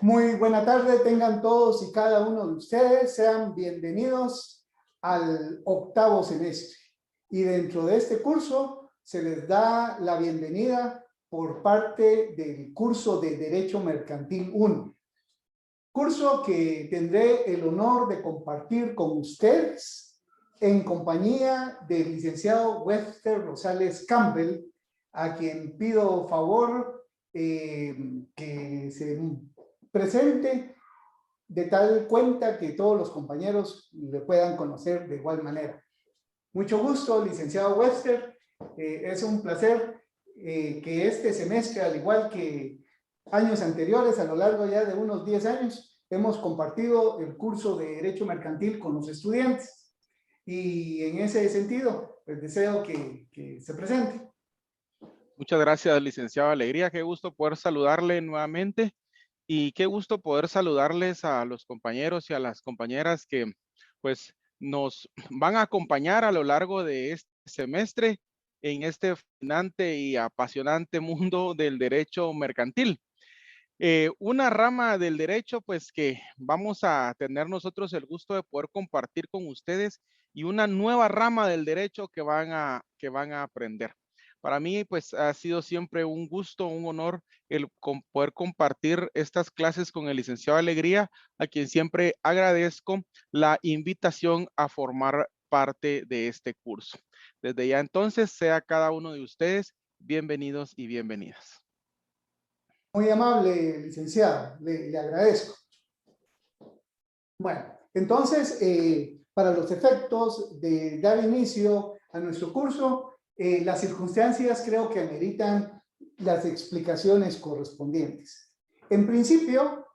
Muy buena tarde, tengan todos y cada uno de ustedes, sean bienvenidos al octavo semestre. Y dentro de este curso se les da la bienvenida por parte del curso de Derecho Mercantil 1. Curso que tendré el honor de compartir con ustedes en compañía del licenciado Webster Rosales Campbell, a quien pido favor que se presente de tal cuenta que todos los compañeros le puedan conocer de igual manera. Mucho gusto, licenciado Webster. Es un placer que este semestre, al igual que años anteriores, a lo largo ya de unos 10 años, hemos compartido el curso de Derecho Mercantil con los estudiantes. Y en ese sentido, pues deseo que se presente. Muchas gracias, licenciado Alegría. Qué gusto poder saludarle nuevamente y qué gusto poder saludarles a los compañeros y a las compañeras que pues nos van a acompañar a lo largo de este semestre en este fascinante y apasionante mundo del derecho mercantil. Una rama del derecho pues que vamos a tener nosotros el gusto de poder compartir con ustedes y una nueva rama del derecho que van a aprender. Para mí, pues, ha sido siempre un gusto, un honor el poder compartir estas clases con el licenciado Alegría, a quien siempre agradezco la invitación a formar parte de este curso. Desde ya entonces, sea cada uno de ustedes bienvenidos y bienvenidas. Muy amable, licenciado, le agradezco. Bueno, entonces, para los efectos de dar inicio a nuestro curso, las circunstancias creo que ameritan las explicaciones correspondientes. En principio,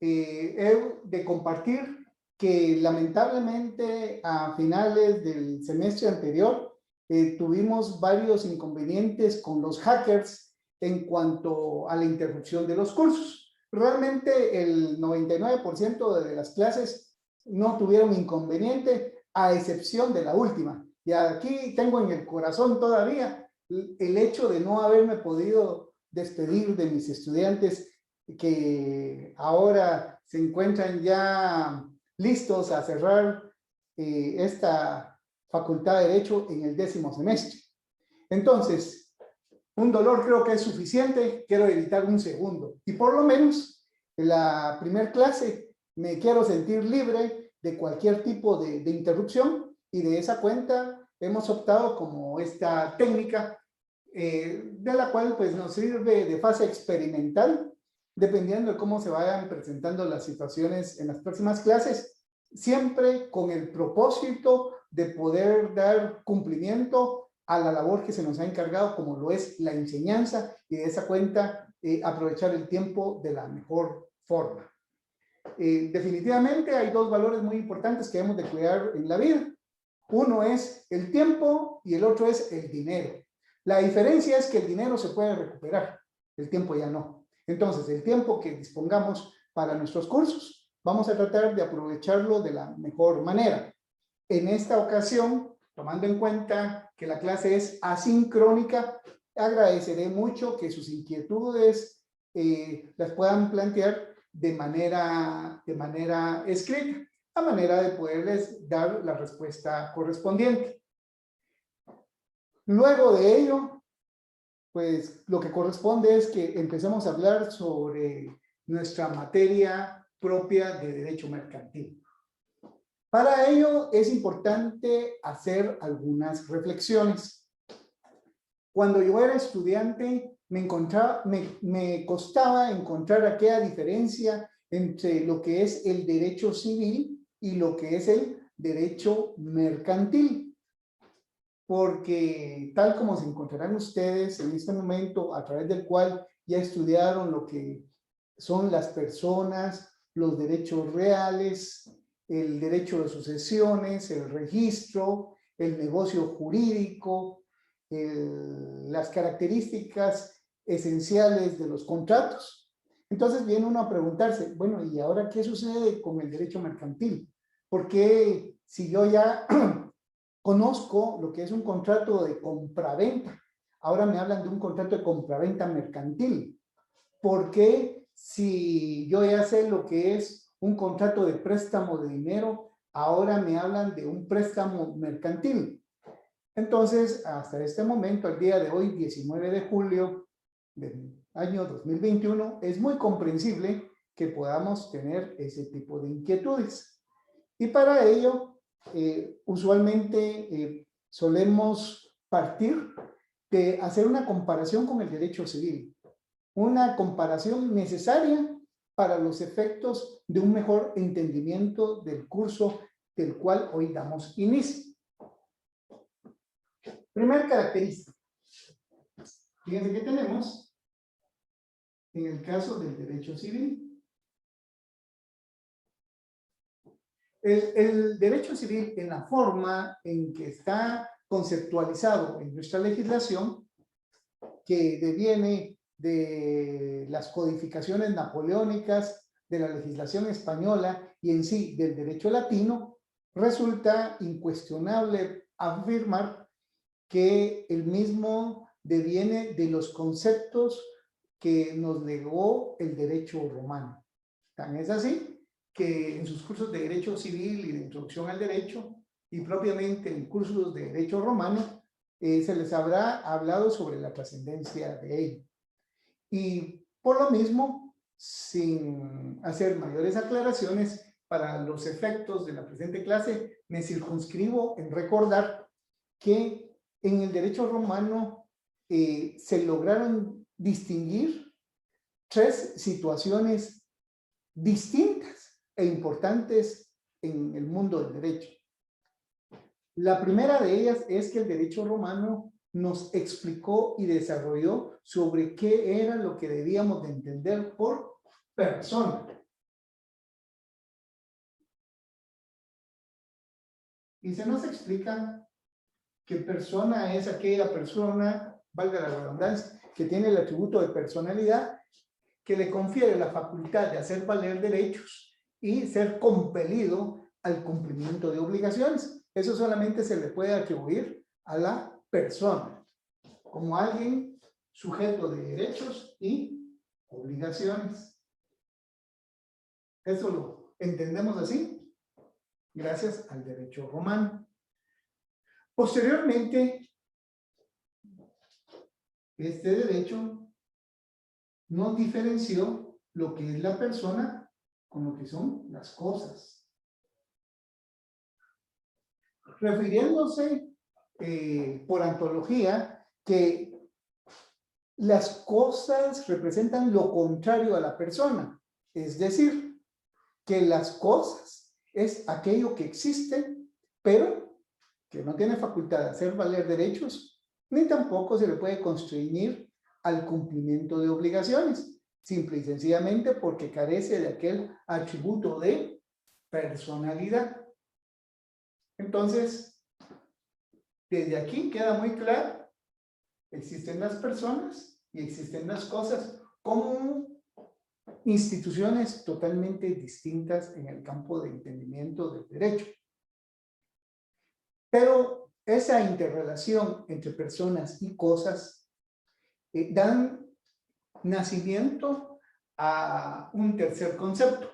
he de compartir que lamentablemente a finales del semestre anterior tuvimos varios inconvenientes con los hackers en cuanto a la interrupción de los cursos. Realmente el 99% de las clases no tuvieron inconveniente, a excepción de la última. Y aquí tengo en el corazón todavía el hecho de no haberme podido despedir de mis estudiantes que ahora se encuentran ya listos a cerrar esta facultad de Derecho en el 10º semestre. Entonces, un dolor creo que es suficiente, quiero evitar un segundo. Y por lo menos en la primera clase me quiero sentir libre de cualquier tipo de interrupción, y de esa cuenta hemos optado como esta técnica de la cual pues nos sirve de fase experimental, dependiendo de cómo se vayan presentando las situaciones en las próximas clases, siempre con el propósito de poder dar cumplimiento a la labor que se nos ha encargado, como lo es la enseñanza, y de esa cuenta aprovechar el tiempo de la mejor forma. Definitivamente hay dos valores muy importantes que debemos de cuidar en la vida. Uno es el tiempo y el otro es el dinero. La diferencia es que el dinero se puede recuperar, el tiempo ya no. Entonces, el tiempo que dispongamos para nuestros cursos, vamos a tratar de aprovecharlo de la mejor manera. En esta ocasión, tomando en cuenta que la clase es asincrónica, agradeceré mucho que sus inquietudes las puedan plantear de manera escrita, a manera de poderles dar la respuesta correspondiente. Luego de ello, pues lo que corresponde es que empecemos a hablar sobre nuestra materia propia de derecho mercantil. Para ello es importante hacer algunas reflexiones. Cuando yo era estudiante me costaba encontrar aquella diferencia entre lo que es el derecho civil y lo que es el derecho mercantil. Porque tal como se encontrarán ustedes en este momento, a través del cual ya estudiaron lo que son las personas, los derechos reales, el derecho de sucesiones, el registro, el negocio jurídico, las características esenciales de los contratos. Entonces viene uno a preguntarse, bueno, ¿y ahora qué sucede con el derecho mercantil? Porque si yo ya conozco lo que es un contrato de compraventa, ahora me hablan de un contrato de compraventa mercantil, ¿por qué si yo ya sé lo que es un contrato de préstamo de dinero, ahora me hablan de un préstamo mercantil. Entonces, hasta este momento, al día de hoy, 19 de julio del año 2021, es muy comprensible que podamos tener ese tipo de inquietudes. Y para ello, usualmente solemos partir de hacer una comparación con el derecho civil, una comparación necesaria para los efectos de un mejor entendimiento del curso del cual hoy damos inicio. Primera característica. Fíjense que tenemos en el caso del derecho civil. El derecho civil, en la forma en que está conceptualizado en nuestra legislación, que deviene de las codificaciones napoleónicas, de la legislación española y en sí del derecho latino, resulta incuestionable afirmar que el mismo deviene de los conceptos que nos legó el derecho romano. Tan es así que en sus cursos de derecho civil y de introducción al derecho, y propiamente en cursos de derecho romano, se les habrá hablado sobre la trascendencia de ello. Y por lo mismo, sin hacer mayores aclaraciones, para los efectos de la presente clase, me circunscribo en recordar que en el derecho romano se lograron distinguir tres situaciones distintas e importantes en el mundo del derecho. La primera de ellas es que el derecho romano nos explicó y desarrolló sobre qué era lo que debíamos de entender por persona. Y se nos explica que persona es aquella persona, valga la redundancia, que tiene el atributo de personalidad, que le confiere la facultad de hacer valer derechos y ser compelido al cumplimiento de obligaciones. Eso solamente se le puede atribuir a la persona, como alguien sujeto de derechos y obligaciones. Eso lo entendemos así, gracias al derecho romano. Posteriormente, este derecho nos diferenció lo que es la persona con lo que son las cosas. Refiriéndose por antología que las cosas representan lo contrario a la persona, es decir, que las cosas es aquello que existe, pero que no tiene facultad de hacer valer derechos, ni tampoco se le puede constreñir al cumplimiento de obligaciones, simple y sencillamente porque carece de aquel atributo de personalidad. Entonces, desde aquí queda muy claro, existen las personas y existen las cosas como instituciones totalmente distintas en el campo de entendimiento del derecho. Pero esa interrelación entre personas y cosas dan nacimiento a un tercer concepto,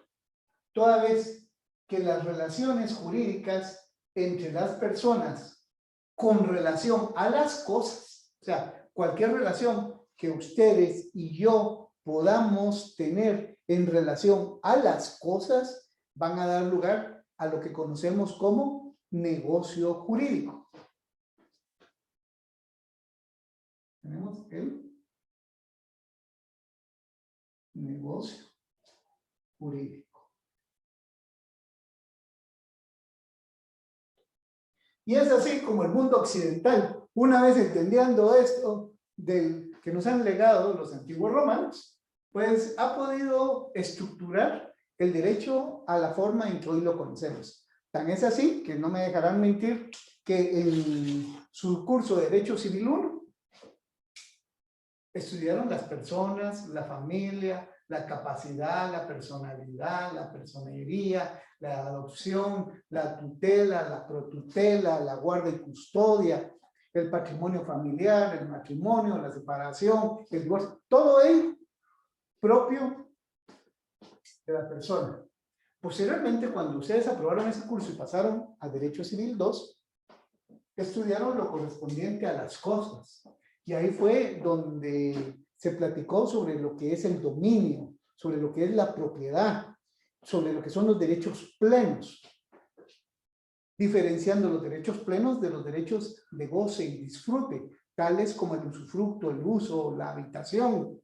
toda vez que las relaciones jurídicas entre las personas con relación a las cosas, o sea, cualquier relación que ustedes y yo podamos tener en relación a las cosas, van a dar lugar a lo que conocemos como negocio jurídico. Tenemos el negocio jurídico. Y es así como el mundo occidental, una vez entendiendo esto del que nos han legado los antiguos romanos, pues ha podido estructurar el derecho a la forma en que hoy lo conocemos. Tan es así que no me dejarán mentir que en su curso de Derecho Civil 1 estudiaron las personas, la familia, la capacidad, la personalidad, la personería, la adopción, la tutela, la protutela, la guarda y custodia, el patrimonio familiar, el matrimonio, la separación, el divorcio, todo ello propio de la persona. Posteriormente, cuando ustedes aprobaron ese curso y pasaron a Derecho Civil 2, estudiaron lo correspondiente a las cosas. Y ahí fue donde se platicó sobre lo que es el dominio, sobre lo que es la propiedad, sobre lo que son los derechos plenos, diferenciando los derechos plenos de los derechos de goce y disfrute, tales como el usufructo, el uso, la habitación,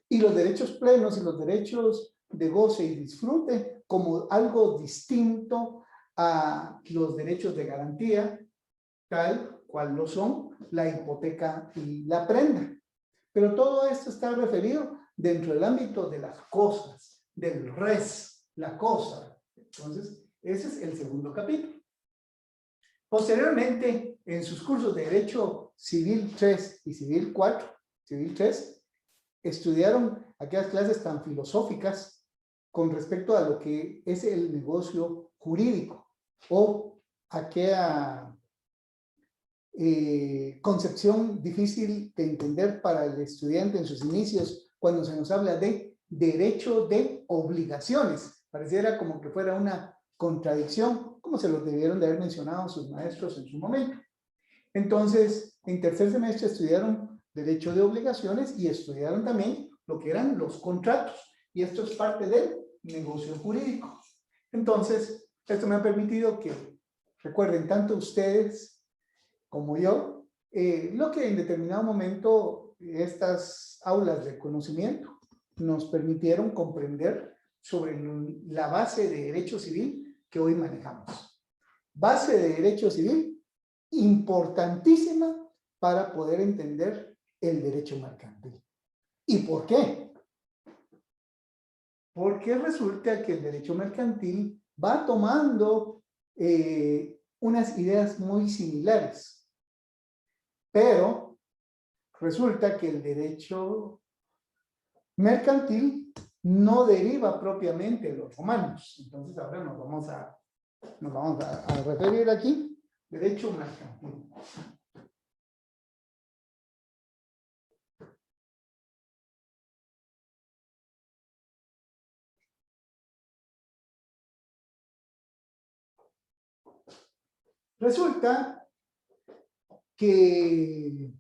y los derechos plenos y los derechos de goce y disfrute como algo distinto a los derechos de garantía, tal cual lo son la hipoteca y la prenda. Pero todo esto está referido dentro del ámbito de las cosas, del res, la cosa. Entonces, ese es el segundo capítulo. Posteriormente, en sus cursos de Derecho Civil 3 y Civil 4, Civil 3, estudiaron aquellas clases tan filosóficas con respecto a lo que es el negocio jurídico o aquella concepción difícil de entender para el estudiante en sus inicios cuando se nos habla de derecho de obligaciones. Pareciera como que fuera una contradicción, como se los debieron de haber mencionado sus maestros en su momento. Entonces, en tercer semestre estudiaron derecho de obligaciones y estudiaron también lo que eran los contratos. Y esto es parte del negocio jurídico. Entonces, esto me ha permitido que recuerden tanto ustedes como yo, lo que en determinado momento estas aulas de conocimiento nos permitieron comprender sobre la base de derecho civil que hoy manejamos. Base de derecho civil importantísima para poder entender el derecho mercantil. ¿Y por qué? Porque resulta que el derecho mercantil va tomando unas ideas muy similares. Pero resulta que el derecho mercantil no deriva propiamente de los romanos. Entonces ahora nos vamos a referir aquí, derecho mercantil. Resulta que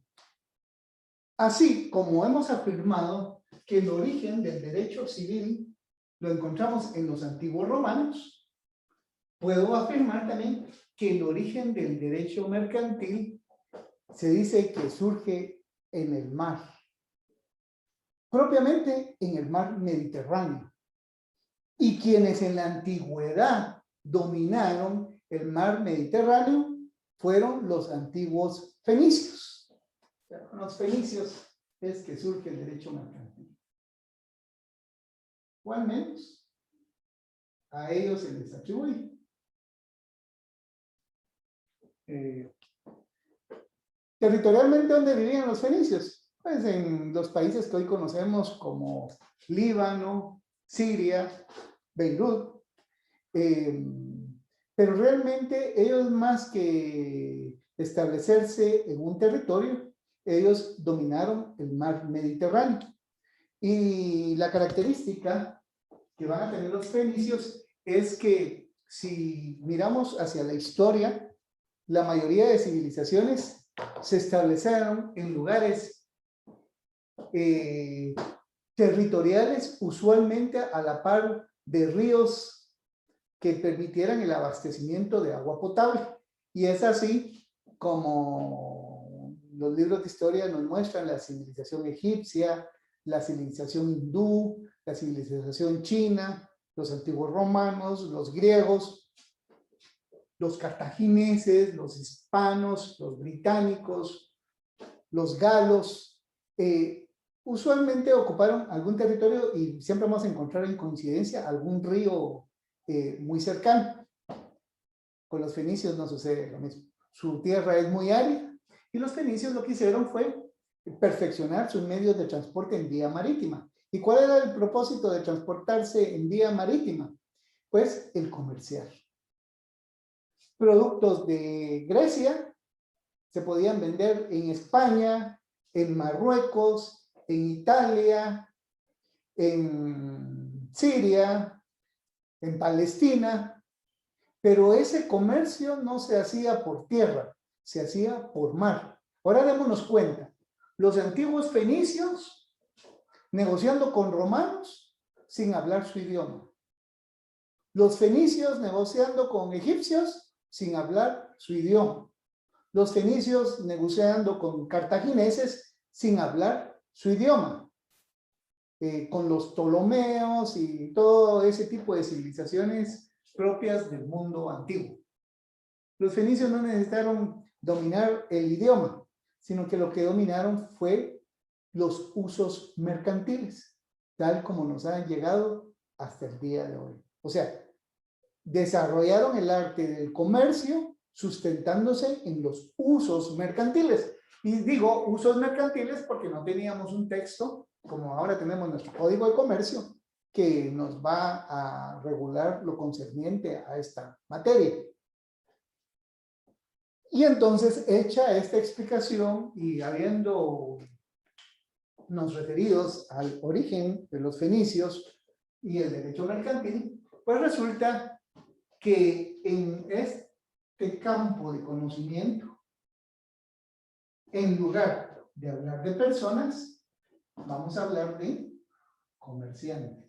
así como hemos afirmado que el origen del derecho civil lo encontramos en los antiguos romanos, puedo afirmar también que el origen del derecho mercantil se dice que surge en el mar, propiamente en el mar Mediterráneo. Y quienes en la antigüedad dominaron el mar Mediterráneo fueron los antiguos fenicios. Con los fenicios es que surge el derecho mercantil. O al menos a ellos se les atribuye. Territorialmente, ¿dónde vivían los fenicios? Pues en los países que hoy conocemos como Líbano, Siria, Beirut. Pero realmente ellos, más que establecerse en un territorio, ellos dominaron el mar Mediterráneo. Y la característica que van a tener los fenicios es que si miramos hacia la historia, la mayoría de civilizaciones se establecieron en lugares territoriales, usualmente a la par de ríos que permitieran el abastecimiento de agua potable. Y es así como los libros de historia nos muestran la civilización egipcia, la civilización hindú, la civilización china, los antiguos romanos, los griegos, los cartagineses, los hispanos, los británicos, los galos, usualmente ocuparon algún territorio y siempre vamos a encontrar en coincidencia algún río muy cercano. Con los fenicios no sucede lo mismo. Su tierra es muy árida y los fenicios lo que hicieron fue perfeccionar sus medios de transporte en vía marítima. ¿Y cuál era el propósito de transportarse en vía marítima? Pues el comercial. Productos de Grecia se podían vender en España, en Marruecos, en Italia, en Siria, en Palestina, pero ese comercio no se hacía por tierra, se hacía por mar. Ahora démonos cuenta, los antiguos fenicios negociando con romanos sin hablar su idioma. Los fenicios negociando con egipcios sin hablar su idioma. Los fenicios negociando con cartagineses sin hablar su idioma. Con los ptolomeos y todo ese tipo de civilizaciones propias del mundo antiguo. Los fenicios no necesitaron dominar el idioma, sino que lo que dominaron fue los usos mercantiles, tal como nos han llegado hasta el día de hoy. O sea, desarrollaron el arte del comercio sustentándose en los usos mercantiles. Y digo usos mercantiles porque no teníamos un texto, como ahora tenemos nuestro Código de Comercio, que nos va a regular lo concerniente a esta materia. Y entonces, hecha esta explicación y habiéndonos referidos al origen de los fenicios y el derecho mercantil, pues resulta que en este campo de conocimiento, en lugar de hablar de personas, vamos a hablar de comerciantes.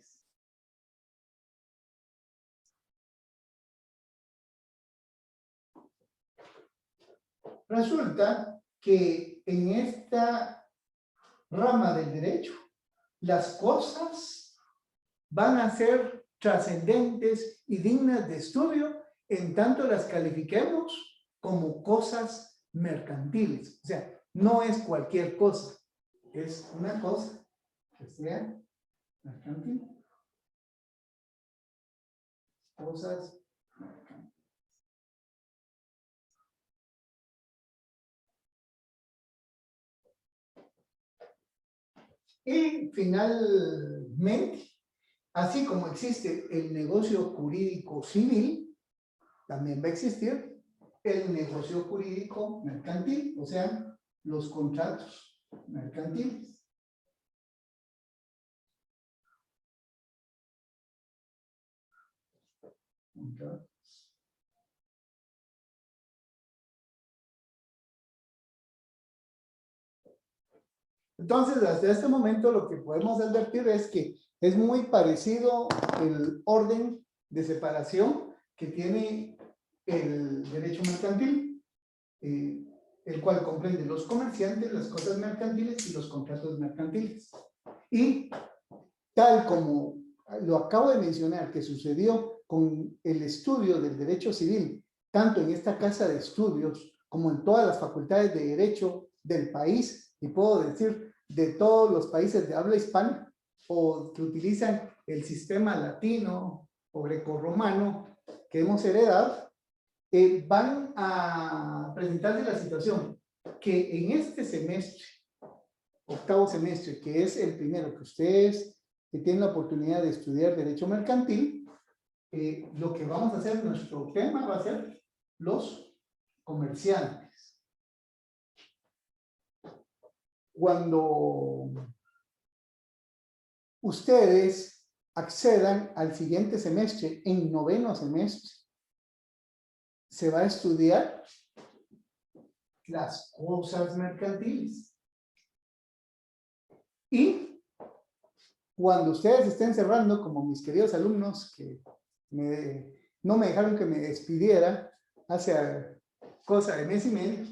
Resulta que en esta rama del derecho, las cosas van a ser trascendentes y dignas de estudio en tanto las califiquemos como cosas mercantiles. O sea, no es cualquier cosa, es una cosa que sea mercantil. Cosas mercantiles. Y finalmente, así como existe el negocio jurídico civil, también va a existir el negocio jurídico mercantil, o sea, los contratos mercantiles. Entonces, hasta este momento lo que podemos advertir es que es muy parecido el orden de separación que tiene el derecho mercantil, el cual comprende los comerciantes, las cosas mercantiles y los contratos mercantiles. Y tal como lo acabo de mencionar, que sucedió con el estudio del derecho civil, tanto en esta casa de estudios como en todas las facultades de derecho del país, y puedo decir de todos los países de habla hispana, o que utilizan el sistema latino o grecorromano que hemos heredado, van a presentarse la situación que en este semestre, octavo semestre, que es el primero que ustedes que tienen la oportunidad de estudiar derecho mercantil, lo que vamos a hacer, nuestro tema va a ser los comerciantes. Cuando ustedes accedan al siguiente semestre, en noveno semestre, se va a estudiar las cosas mercantiles. Y cuando ustedes estén cerrando, como mis queridos alumnos que no me dejaron que me despidiera hace cosa de mes y medio,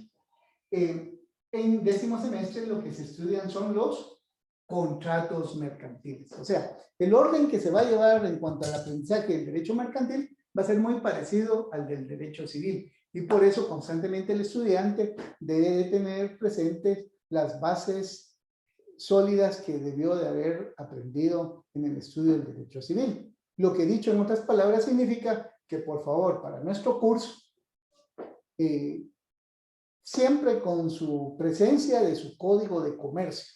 en décimo semestre lo que se estudian son los contratos mercantiles. O sea, el orden que se va a llevar en cuanto al aprendizaje del derecho mercantil va a ser muy parecido al del derecho civil. Y por eso constantemente el estudiante debe de tener presentes las bases sólidas que debió de haber aprendido en el estudio del derecho civil. Lo que he dicho en otras palabras significa que, por favor, para nuestro curso, siempre con su presencia de su código de comercio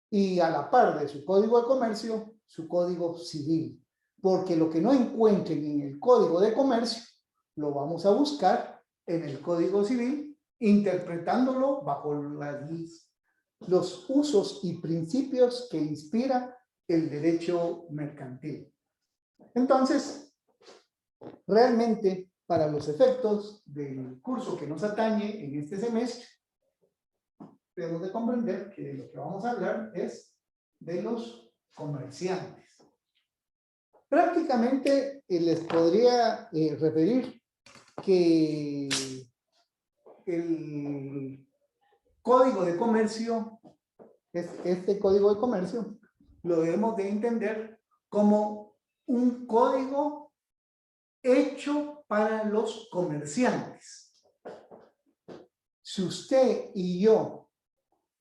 y a la par de su código de comercio, su código civil. Porque lo que no encuentren en el código de comercio, lo vamos a buscar en el código civil, interpretándolo bajo los usos y principios que inspira el derecho mercantil. Entonces, realmente, para los efectos del curso que nos atañe en este semestre, debemos de comprender que de lo que vamos a hablar es de los comerciantes. Prácticamente les podría referir que el código de comercio, este código de comercio, lo debemos de entender como un código hecho para los comerciantes. Si usted y yo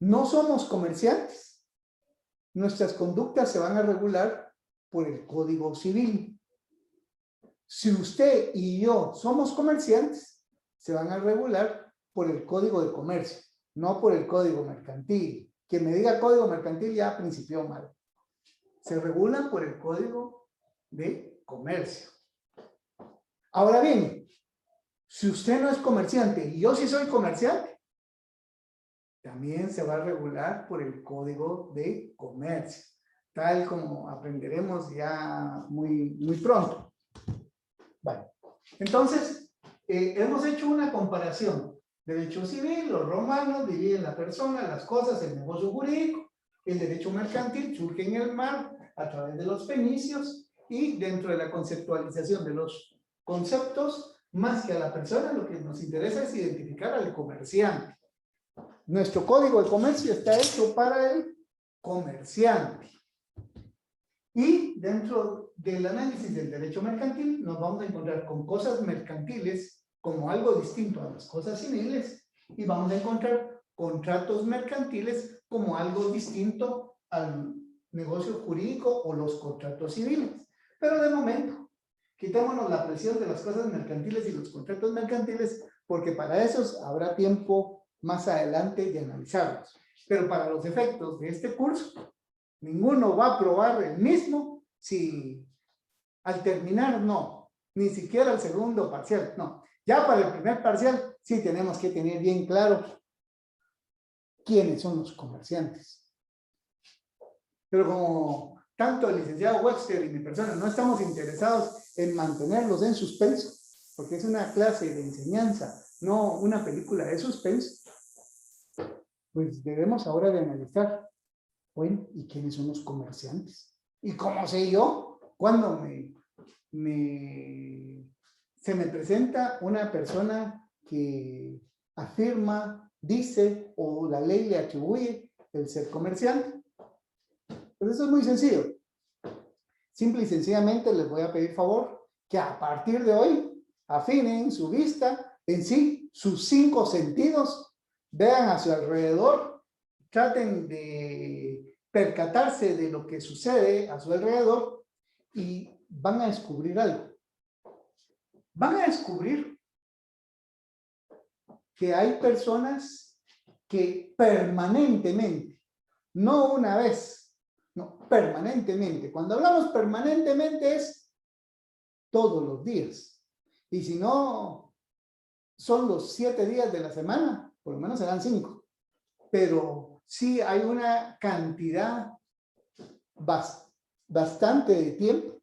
no somos comerciantes, nuestras conductas se van a regular por el Código Civil. Si usted y yo somos comerciantes, se van a regular por el Código de Comercio, no por el Código Mercantil. Que me diga Código Mercantil ya principió mal. Se regulan por el Código de Comercio. Ahora bien, si usted no es comerciante y yo sí soy comerciante, también se va a regular por el Código de Comercio, tal como aprenderemos ya muy pronto. Bueno, entonces, hemos hecho una comparación. Derecho civil, los romanos dividen la persona, las cosas, el negocio jurídico. El derecho mercantil surge en el mar a través de los fenicios y dentro de la conceptualización de los conceptos, más que a la persona, lo que nos interesa es identificar al comerciante. Nuestro código de comercio está hecho para el comerciante. Y dentro del análisis del derecho mercantil nos vamos a encontrar con cosas mercantiles como algo distinto a las cosas civiles y vamos a encontrar contratos mercantiles como algo distinto al negocio jurídico o los contratos civiles. Pero de momento, quitémonos la presión de las cosas mercantiles y los contratos mercantiles porque para esos habrá tiempo más adelante de analizarlos. Pero para los efectos de este curso, ninguno va a probar el mismo si al terminar no, ni siquiera el segundo parcial, no. Ya para el primer parcial sí tenemos que tener bien claro quiénes son los comerciantes. Pero como tanto el licenciado Webster y mi persona no estamos interesados en mantenerlos en suspenso, porque es una clase de enseñanza, no una película de suspenso, pues debemos ahora de analizar, bueno, ¿y quiénes son los comerciantes? ¿Y cómo sé yo cuando se me presenta una persona que afirma, dice o la ley le atribuye el ser comerciante? Pues eso es muy sencillo. Simple y sencillamente les voy a pedir favor que a partir de hoy afinen su vista en sí, sus 5 sentidos, vean a su alrededor, traten de percatarse de lo que sucede a su alrededor y van a descubrir algo. Van a descubrir que hay personas que permanentemente, no una vez, no, permanentemente. Cuando hablamos permanentemente es todos los días. Y si no son los 7 días de la semana, por lo menos serán 5. Pero sí hay una cantidad bastante de tiempo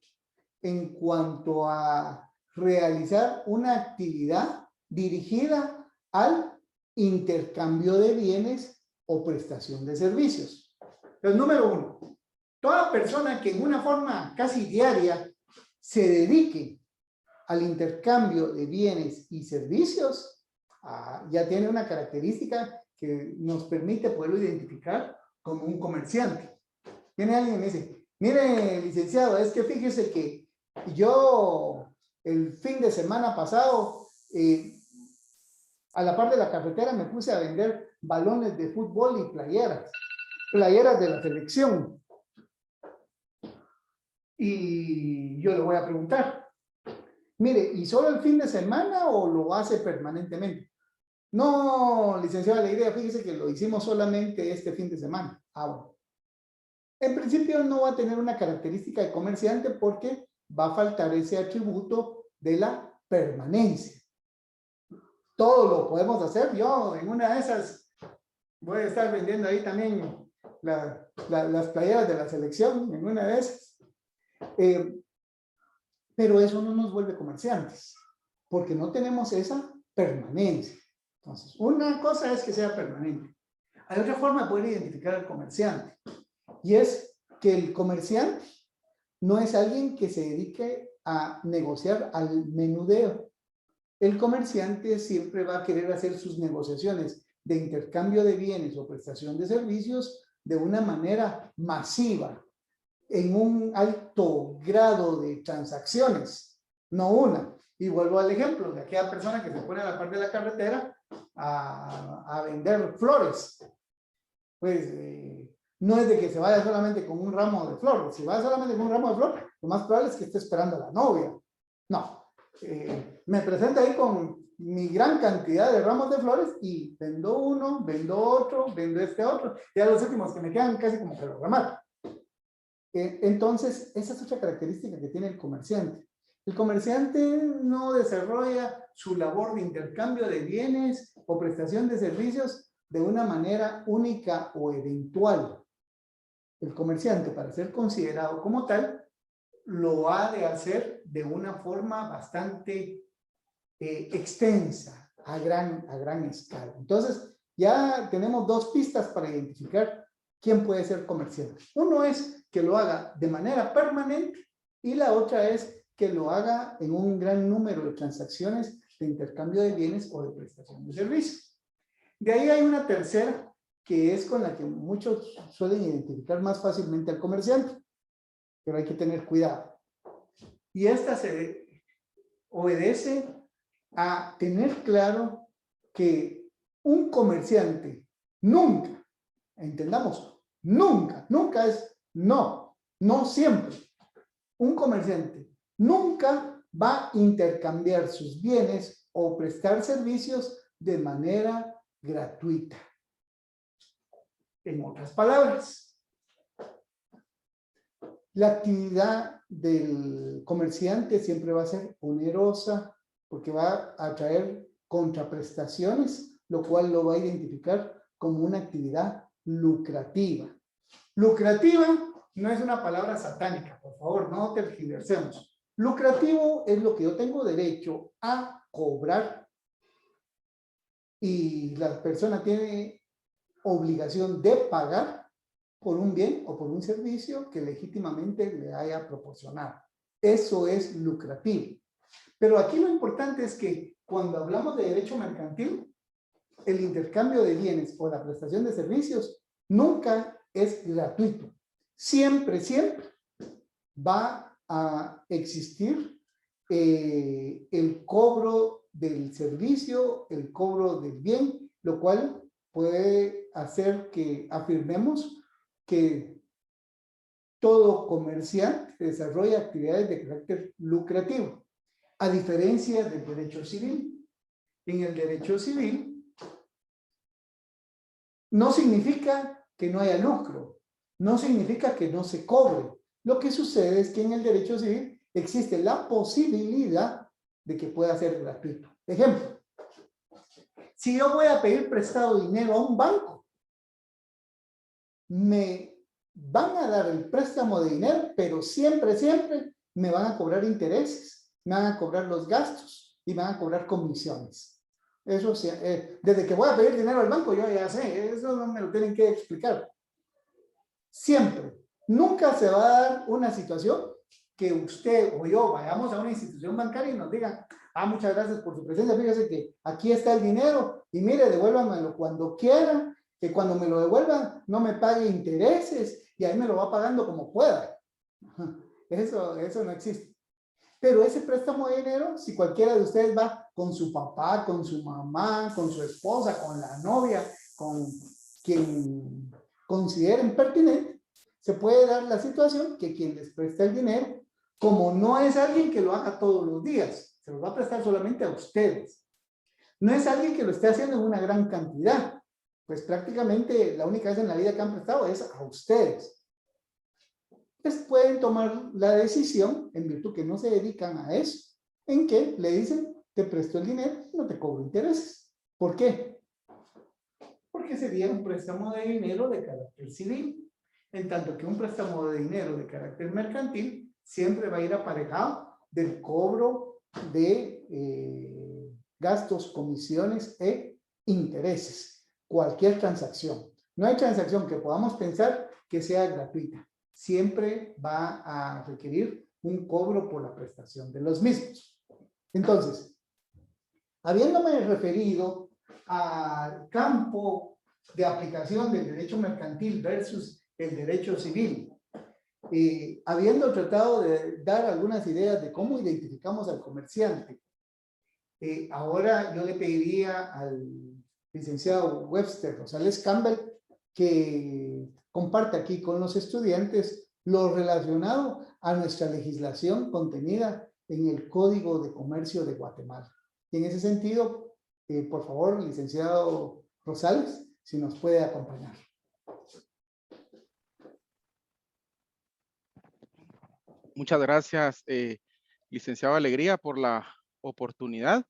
en cuanto a realizar una actividad dirigida al intercambio de bienes o prestación de servicios. El número 1, toda persona que en una forma casi diaria se dedique al intercambio de bienes y servicios, ya tiene una característica que nos permite poderlo identificar como un comerciante. Viene alguien y me dice, mire, licenciado, es que fíjese que yo el fin de semana pasado, a la par de la cafetera me puse a vender balones de fútbol y playeras de la selección. Y yo le voy a preguntar, mire, ¿y solo el fin de semana o lo hace permanentemente? No, licenciado Alegría, fíjese que lo hicimos solamente este fin de semana. Bueno. En principio no va a tener una característica de comerciante porque va a faltar ese atributo de la permanencia. Todo lo podemos hacer. Yo en una de esas voy a estar vendiendo ahí también las playeras de la selección en una de esas. Pero eso no nos vuelve comerciantes, porque no tenemos esa permanencia. Entonces, una cosa es que sea permanente. Hay otra forma de poder identificar al comerciante, y es que el comerciante no es alguien que se dedique a negociar al menudeo. El comerciante siempre va a querer hacer sus negociaciones de intercambio de bienes o prestación de servicios de una manera masiva, en un alto grado de transacciones, no una. Y vuelvo al ejemplo de aquella persona que se pone a la parte de la carretera a vender flores. Pues no es de que se vaya solamente con un ramo de flores. Si va solamente con un ramo de flores, lo más probable es que esté esperando a la novia. No. Me presenta ahí con mi gran cantidad de ramos de flores y vendo uno, vendo otro, vendo este otro. Ya los últimos que me quedan casi como que los remato. Entonces, esa es otra característica que tiene el comerciante. El comerciante no desarrolla su labor de intercambio de bienes o prestación de servicios de una manera única o eventual. El comerciante, para ser considerado como tal, lo ha de hacer de una forma bastante extensa, a gran escala. Entonces, ya tenemos dos pistas para identificar quién puede ser comerciante. Uno es que lo haga de manera permanente y la otra es que lo haga en un gran número de transacciones de intercambio de bienes o de prestación de servicios. De ahí hay una tercera que es con la que muchos suelen identificar más fácilmente al comerciante, pero hay que tener cuidado. Y esta se obedece a tener claro que un comerciante nunca, entendamos, nunca es no siempre. Un comerciante nunca va a intercambiar sus bienes o prestar servicios de manera gratuita. En otras palabras, la actividad del comerciante siempre va a ser onerosa porque va a traer contraprestaciones, lo cual lo va a identificar como una actividad lucrativa. Lucrativa no es una palabra satánica, por favor, no tergiversemos. Lucrativo es lo que yo tengo derecho a cobrar y la persona tiene obligación de pagar por un bien o por un servicio que legítimamente le haya proporcionado. Eso es lucrativo. Pero aquí lo importante es que cuando hablamos de derecho mercantil, el intercambio de bienes o la prestación de servicios nunca es gratuito. Siempre va a existir el cobro del servicio, el cobro del bien, lo cual puede hacer que afirmemos que todo comerciante desarrolla actividades de carácter lucrativo, a diferencia del derecho civil. En el derecho civil no significa que no haya lucro, no significa que no se cobre. Lo que sucede es que en el derecho civil existe la posibilidad de que pueda ser gratuito. Ejemplo, si yo voy a pedir prestado dinero a un banco, me van a dar el préstamo de dinero, pero siempre me van a cobrar intereses, me van a cobrar los gastos y me van a cobrar comisiones. Eso sí, desde que voy a pedir dinero al banco, yo ya sé, eso no me lo tienen que explicar. Siempre. Nunca se va a dar una situación que usted o yo vayamos a una institución bancaria y nos digan, muchas gracias por su presencia, fíjese que aquí está el dinero y mire, devuélvamelo cuando quiera, que cuando me lo devuelvan no me pague intereses y ahí me lo va pagando como pueda. Eso no existe. Pero ese préstamo de dinero, si cualquiera de ustedes va con su papá, con su mamá, con su esposa, con la novia, con quien consideren pertinente, se puede dar la situación que quien les presta el dinero, como no es alguien que lo haga todos los días, se los va a prestar solamente a ustedes. No es alguien que lo esté haciendo en una gran cantidad, pues prácticamente la única vez en la vida que han prestado es a ustedes. Pues pueden tomar la decisión, en virtud que no se dedican a eso, en que le dicen, te presto el dinero y no te cobro intereses. ¿Por qué? porque sería un préstamo de dinero de carácter civil, en tanto que un préstamo de dinero de carácter mercantil siempre va a ir aparejado del cobro de gastos, comisiones e intereses. Cualquier transacción. No hay transacción que podamos pensar que sea gratuita. Siempre va a requerir un cobro por la prestación de los mismos. Entonces, habiéndome referido al campo de aplicación del derecho mercantil versus el derecho civil, habiendo tratado de dar algunas ideas de cómo identificamos al comerciante, ahora yo le pediría al licenciado Webster Rosales Campbell que comparte aquí con los estudiantes lo relacionado a nuestra legislación contenida en el Código de Comercio de Guatemala. Y en ese sentido, por favor, licenciado Rosales, si nos puede acompañar. Muchas gracias, licenciado Alegría, por la oportunidad.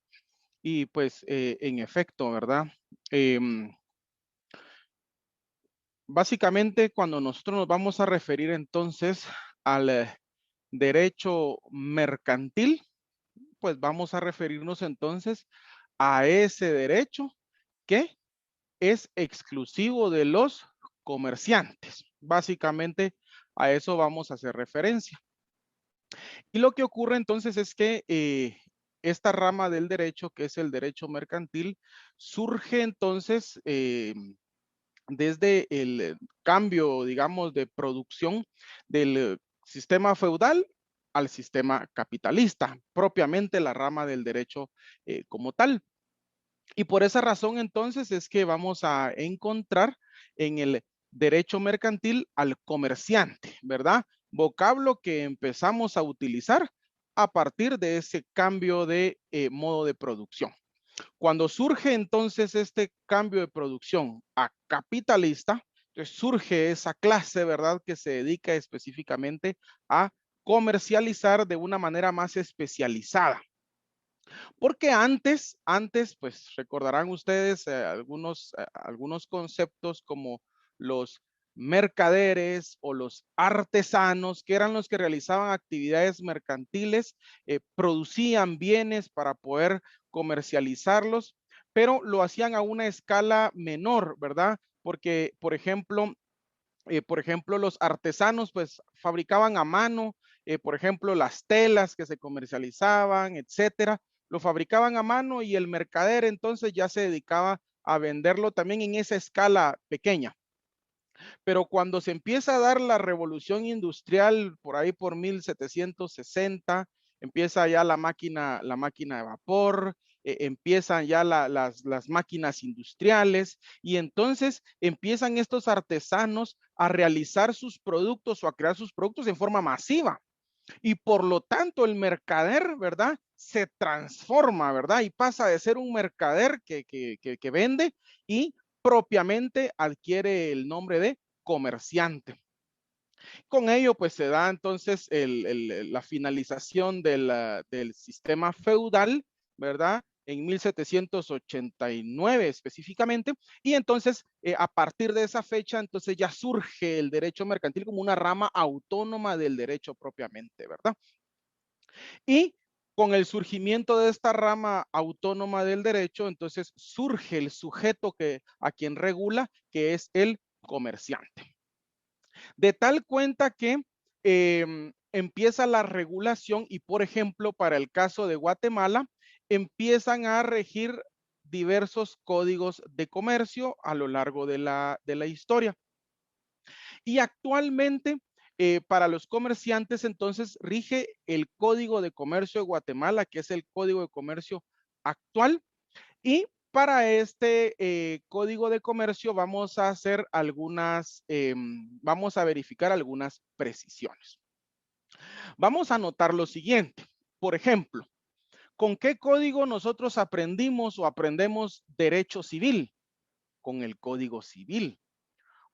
Y pues, en efecto, ¿verdad? Básicamente, cuando nosotros nos vamos a referir entonces al derecho mercantil, pues vamos a referirnos entonces a ese derecho que es exclusivo de los comerciantes. Básicamente, a eso vamos a hacer referencia. Y lo que ocurre entonces es que esta rama del derecho, que es el derecho mercantil, surge entonces desde el cambio, digamos, de producción del sistema feudal al sistema capitalista, propiamente la rama del derecho como tal. Y por esa razón entonces es que vamos a encontrar en el derecho mercantil al comerciante, ¿verdad? Vocablo que empezamos a utilizar a partir de ese cambio de modo de producción. Cuando surge entonces este cambio de producción a capitalista, entonces surge esa clase, ¿verdad? Que se dedica específicamente a comercializar de una manera más especializada. Porque antes, pues recordarán ustedes algunos conceptos como los mercaderes o los artesanos, que eran los que realizaban actividades mercantiles, producían bienes para poder comercializarlos, pero lo hacían a una escala menor, ¿verdad? Porque, por ejemplo, los artesanos pues fabricaban a mano, por ejemplo, las telas que se comercializaban, etcétera, lo fabricaban a mano y el mercader entonces ya se dedicaba a venderlo también en esa escala pequeña. Pero cuando se empieza a dar la revolución industrial por ahí por 1760, empieza ya la máquina de vapor, empiezan ya las máquinas industriales y entonces empiezan estos artesanos a realizar sus productos o a crear sus productos en forma masiva. Y por lo tanto el mercader, ¿verdad? Se transforma, ¿verdad? Y pasa de ser un mercader que vende y propiamente adquiere el nombre de comerciante. Con ello, pues se da entonces la finalización del sistema feudal, ¿verdad? En 1789 específicamente, y entonces a partir de esa fecha, entonces ya surge el derecho mercantil como una rama autónoma del derecho propiamente, ¿verdad? Y con el surgimiento de esta rama autónoma del derecho, entonces surge el sujeto a quien regula, que es el comerciante. De tal cuenta que empieza la regulación y, por ejemplo, para el caso de Guatemala, empiezan a regir diversos códigos de comercio a lo largo de la historia. Y actualmente, para los comerciantes, entonces, rige el Código de Comercio de Guatemala, que es el Código de Comercio actual. Y para este Código de Comercio vamos a hacer vamos a verificar algunas precisiones. Vamos a notar lo siguiente. Por ejemplo, ¿con qué código nosotros aprendimos o aprendemos derecho civil? Con el Código Civil.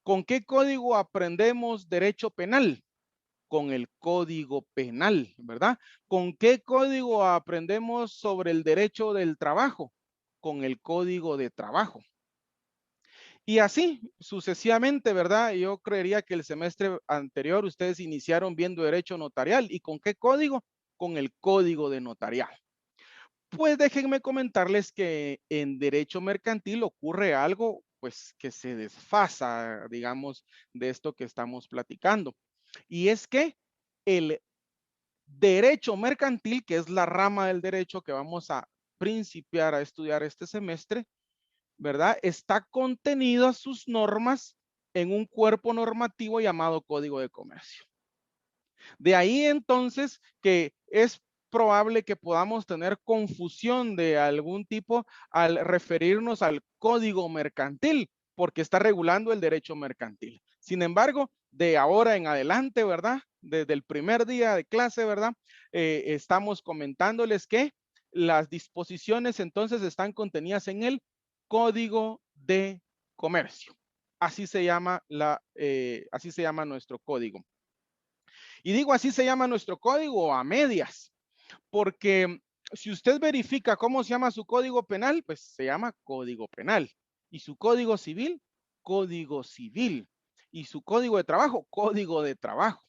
¿Con qué código aprendemos derecho penal? Con el Código Penal, ¿verdad? ¿Con qué código aprendemos sobre el derecho del trabajo? Con el Código de Trabajo. Y así sucesivamente, ¿verdad? Yo creería que el semestre anterior ustedes iniciaron viendo derecho notarial. ¿Y con qué código? Con el código de notarial. Pues déjenme comentarles que en derecho mercantil ocurre algo, pues que se desfasa, digamos, de esto que estamos platicando. Y es que el derecho mercantil, que es la rama del derecho que vamos a principiar a estudiar este semestre, ¿verdad? Está contenido sus normas en un cuerpo normativo llamado Código de Comercio. De ahí entonces que es probable que podamos tener confusión de algún tipo al referirnos al código mercantil, porque está regulando el derecho mercantil. Sin embargo, de ahora en adelante, ¿verdad? Desde el primer día de clase, ¿verdad? Estamos comentándoles que las disposiciones entonces están contenidas en el Código de Comercio. Así se llama así se llama nuestro código. Y digo, así se llama nuestro código a medias, porque si usted verifica cómo se llama su código penal, pues se llama código penal. Y su código civil, código civil. Y su código de trabajo, código de trabajo.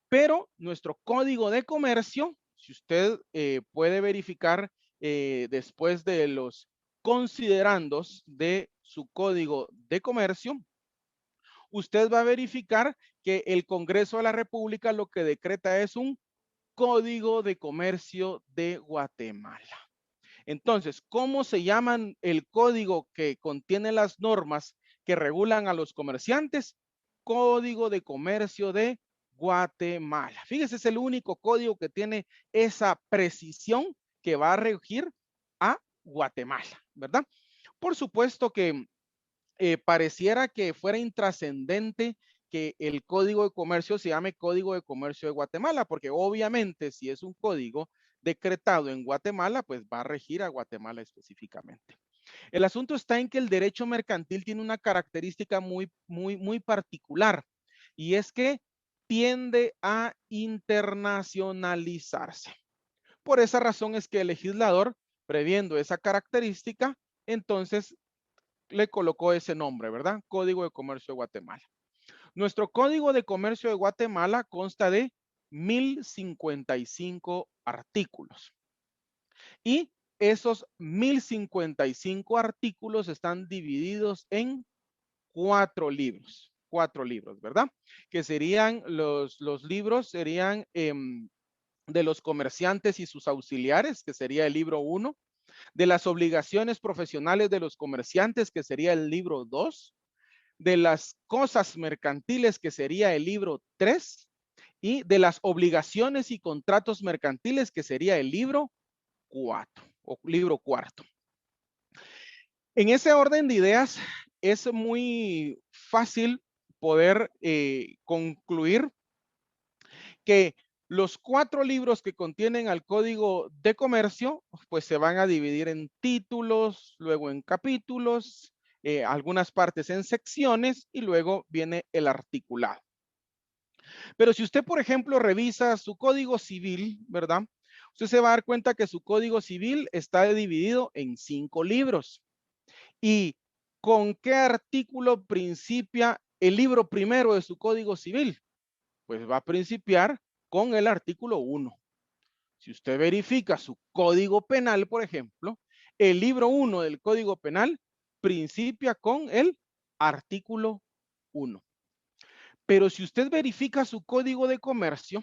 Pero nuestro código de comercio, si usted puede verificar después de los considerandos de su código de comercio, usted va a verificar que el Congreso de la República lo que decreta es un Código de Comercio de Guatemala. Entonces, ¿cómo se llaman el código que contiene las normas que regulan a los comerciantes? Código de Comercio de Guatemala. Fíjese, es el único código que tiene esa precisión que va a regir a Guatemala, ¿verdad? Por supuesto que pareciera que fuera intrascendente que el código de comercio se llame Código de Comercio de Guatemala, porque obviamente si es un código decretado en Guatemala, pues va a regir a Guatemala específicamente. El asunto está en que el derecho mercantil tiene una característica muy particular, y es que tiende a internacionalizarse. Por esa razón es que el legislador, previendo esa característica, entonces le colocó ese nombre, ¿verdad? Código de Comercio de Guatemala. Nuestro Código de Comercio de Guatemala consta de 1055 artículos. Y esos 1055 artículos están divididos en cuatro libros, ¿verdad? Que serían los libros, serían de los comerciantes y sus auxiliares, que sería el libro 1, de las obligaciones profesionales de los comerciantes, que sería el libro 2, de las cosas mercantiles, que sería el libro 3, y de las obligaciones y contratos mercantiles, que sería el libro 4 o libro cuarto. En ese orden de ideas es muy fácil poder concluir que los cuatro libros que contienen al Código de Comercio, pues se van a dividir en títulos, luego en capítulos, algunas partes en secciones y luego viene el articulado. Pero si usted, por ejemplo, revisa su Código Civil, ¿verdad? Usted se va a dar cuenta que su Código Civil está dividido en 5 libros. ¿Y con qué artículo principia el libro primero de su Código Civil? Pues va a principiar con el artículo 1. Si usted verifica su Código Penal, por ejemplo, el libro 1 del Código Penal principia con el artículo 1. Pero si usted verifica su Código de Comercio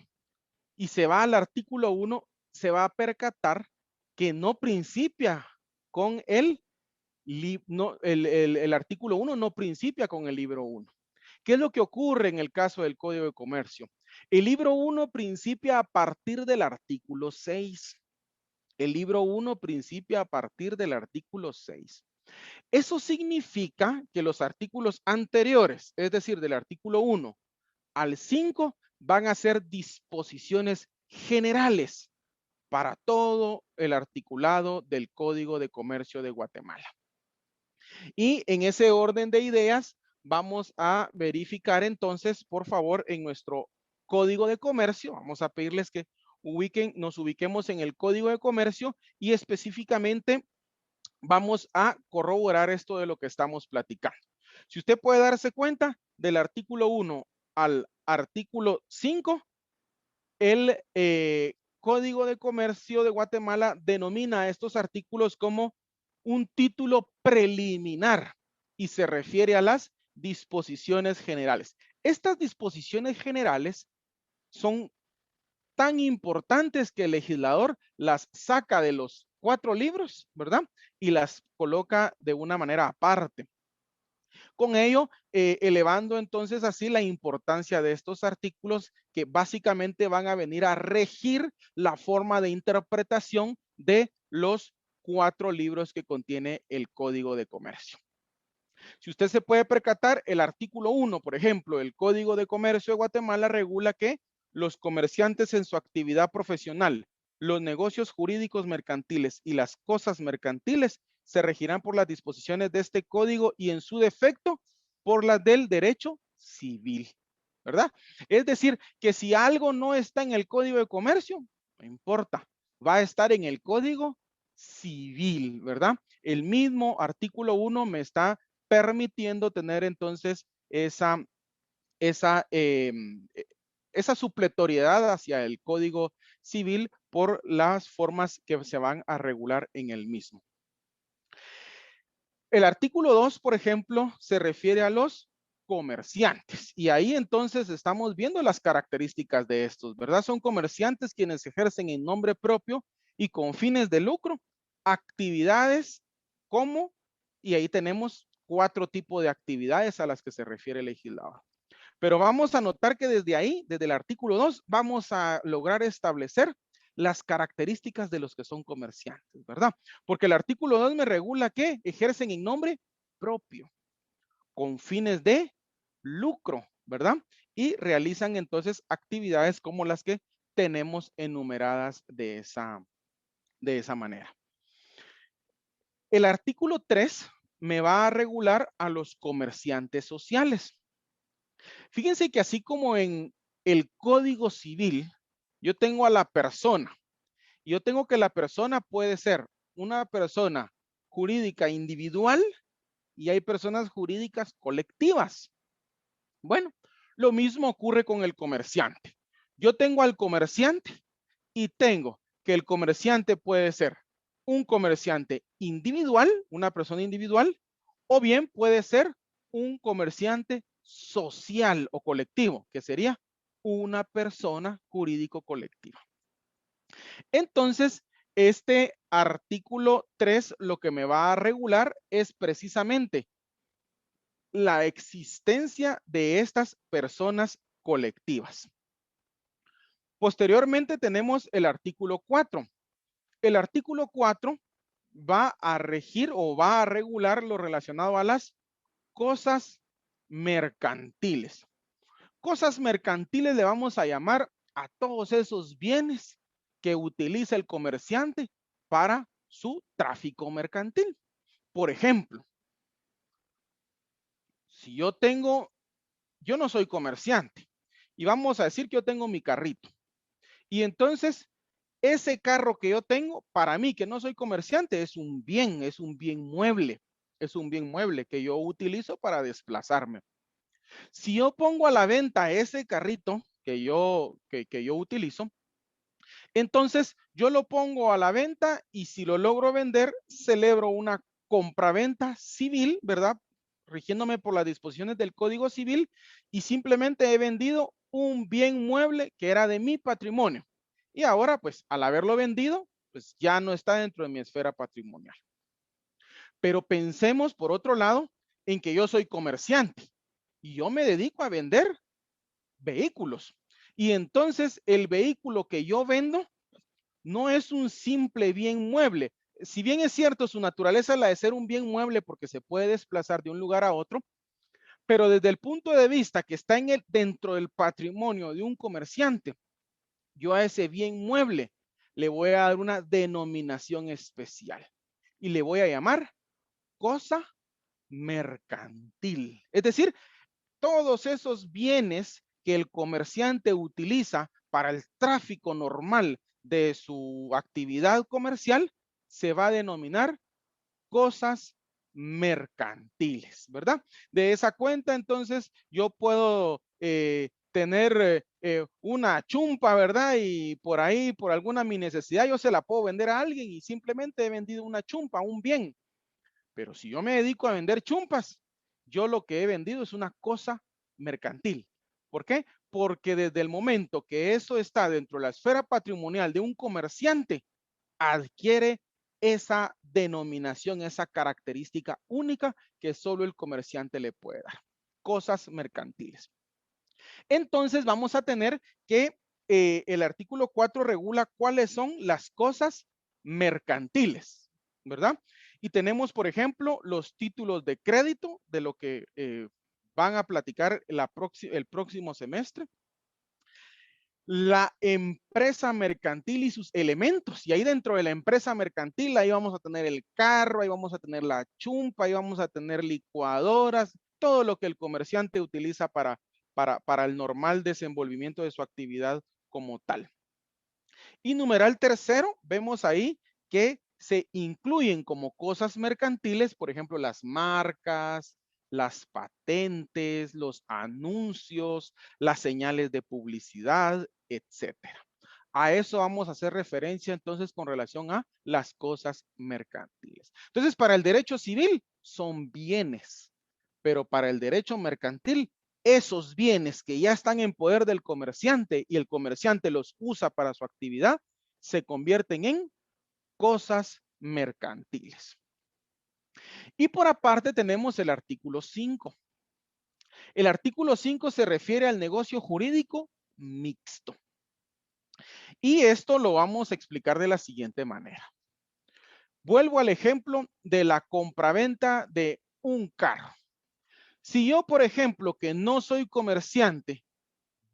y se va al artículo 1, se va a percatar que no principia con el artículo 1, no principia con el libro 1. ¿Qué es lo que ocurre en el caso del Código de Comercio? El libro 1 principia a partir del artículo 6. El libro 1 principia a partir del artículo 6. Eso significa que los artículos anteriores, es decir, del artículo 1 al 5, van a ser disposiciones generales para todo el articulado del Código de Comercio de Guatemala. Y en ese orden de ideas, vamos a verificar entonces, por favor, en nuestro Código de Comercio, vamos a pedirles que nos ubiquemos en el Código de Comercio y específicamente vamos a corroborar esto de lo que estamos platicando. Si usted puede darse cuenta, del artículo 1 al artículo 5, el Código de Comercio de Guatemala denomina a estos artículos como un título preliminar y se refiere a las disposiciones generales. Estas disposiciones generales son tan importantes que el legislador las saca de los 4 libros, ¿verdad? Y las coloca de una manera aparte. Con ello, elevando entonces así la importancia de estos artículos que básicamente van a venir a regir la forma de interpretación de los 4 libros que contiene el Código de Comercio. Si usted se puede percatar, el artículo 1, por ejemplo, del Código de Comercio de Guatemala regula que los comerciantes en su actividad profesional, los negocios jurídicos mercantiles y las cosas mercantiles se regirán por las disposiciones de este código y en su defecto por las del derecho civil, ¿verdad? Es decir, que si algo no está en el Código de Comercio, no importa, va a estar en el Código Civil, ¿verdad? El mismo artículo 1 me está permitiendo tener entonces esa supletoriedad hacia el Código Civil por las formas que se van a regular en el mismo. El artículo 2, por ejemplo, se refiere a los comerciantes y ahí entonces estamos viendo las características de estos, ¿verdad? Son comerciantes quienes ejercen en nombre propio y con fines de lucro actividades como, y ahí tenemos 4 tipos de actividades a las que se refiere el legislador. Pero vamos a notar que desde ahí, desde el artículo 2, vamos a lograr establecer las características de los que son comerciantes, ¿verdad? Porque el artículo 2 me regula que ejercen en nombre propio, con fines de lucro, ¿verdad? Y realizan entonces actividades como las que tenemos enumeradas de esa manera. El artículo 3 me va a regular a los comerciantes sociales. Fíjense que así como en el Código Civil, yo tengo a la persona. Yo tengo que la persona puede ser una persona jurídica individual y hay personas jurídicas colectivas. Bueno, lo mismo ocurre con el comerciante. Yo tengo al comerciante y tengo que el comerciante puede ser un comerciante individual, una persona individual, o bien puede ser un comerciante social o colectivo, que sería una persona jurídico colectiva. Entonces, este artículo 3 lo que me va a regular es precisamente la existencia de estas personas colectivas. Posteriormente tenemos el artículo 4. El artículo 4 va a regir o va a regular lo relacionado a las cosas mercantiles. Cosas mercantiles le vamos a llamar a todos esos bienes que utiliza el comerciante para su tráfico mercantil. Por ejemplo, si yo no soy comerciante y vamos a decir que yo tengo mi carrito y entonces ese carro que yo tengo, para mí que no soy comerciante, es un bien mueble, es un bien mueble que yo utilizo para desplazarme. Si yo pongo a la venta ese carrito que yo utilizo, entonces yo lo pongo a la venta y si lo logro vender, celebro una compraventa civil, ¿verdad? Rigiéndome por las disposiciones del Código Civil y simplemente he vendido un bien mueble que era de mi patrimonio. Y ahora, pues, al haberlo vendido, pues ya no está dentro de mi esfera patrimonial. Pero pensemos, por otro lado, en que yo soy comerciante y yo me dedico a vender vehículos. Y entonces el vehículo que yo vendo no es un simple bien mueble. Si bien es cierto, su naturaleza es la de ser un bien mueble porque se puede desplazar de un lugar a otro, pero desde el punto de vista que está dentro del patrimonio de un comerciante, yo a ese bien mueble le voy a dar una denominación especial y le voy a llamar cosa mercantil. Es decir, todos esos bienes que el comerciante utiliza para el tráfico normal de su actividad comercial se va a denominar cosas mercantiles, ¿verdad? De esa cuenta, entonces, yo puedo tener una chumpa, ¿verdad? Y por ahí, por alguna mi necesidad, yo se la puedo vender a alguien y simplemente he vendido una chumpa, un bien. Pero si yo me dedico a vender chumpas, yo lo que he vendido es una cosa mercantil. ¿Por qué? Porque desde el momento que eso está dentro de la esfera patrimonial de un comerciante, adquiere esa denominación, esa característica única que solo el comerciante le puede dar. Cosas mercantiles. Entonces vamos a tener que el artículo 4 regula cuáles son las cosas mercantiles, ¿verdad? Y tenemos, por ejemplo, los títulos de crédito de lo que van a platicar el próximo semestre. La empresa mercantil y sus elementos. Y ahí dentro de la empresa mercantil, ahí vamos a tener el carro, ahí vamos a tener la chumpa, ahí vamos a tener licuadoras, todo lo que el comerciante utiliza para el normal desenvolvimiento de su actividad como tal. Y numeral tercero, vemos ahí que se incluyen como cosas mercantiles, por ejemplo, las marcas, las patentes, los anuncios, las señales de publicidad, etcétera. A eso vamos a hacer referencia entonces con relación a las cosas mercantiles. Entonces, para el derecho civil son bienes, pero para el derecho mercantil, esos bienes que ya están en poder del comerciante y el comerciante los usa para su actividad, se convierten en cosas mercantiles. Y por aparte tenemos el artículo 5. El artículo 5 se refiere al negocio jurídico mixto. Y esto lo vamos a explicar de la siguiente manera. Vuelvo al ejemplo de la compraventa de un carro. Si yo, por ejemplo, que no soy comerciante,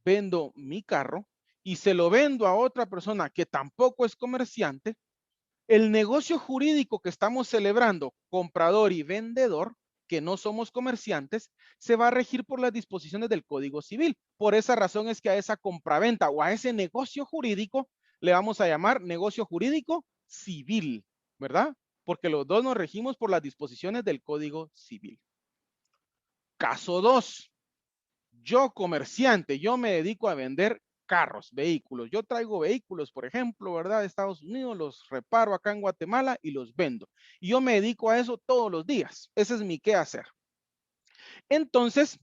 vendo mi carro y se lo vendo a otra persona que tampoco es comerciante, el negocio jurídico que estamos celebrando, comprador y vendedor, que no somos comerciantes, se va a regir por las disposiciones del Código Civil. Por esa razón es que a esa compraventa o a ese negocio jurídico le vamos a llamar negocio jurídico civil, ¿verdad? Porque los dos nos regimos por las disposiciones del Código Civil. Caso 2. Yo comerciante, yo me dedico a vender carros, vehículos. Yo traigo vehículos, por ejemplo, ¿verdad? De Estados Unidos, los reparo acá en Guatemala y los vendo. Y yo me dedico a eso todos los días. Ese es mi quehacer. Entonces,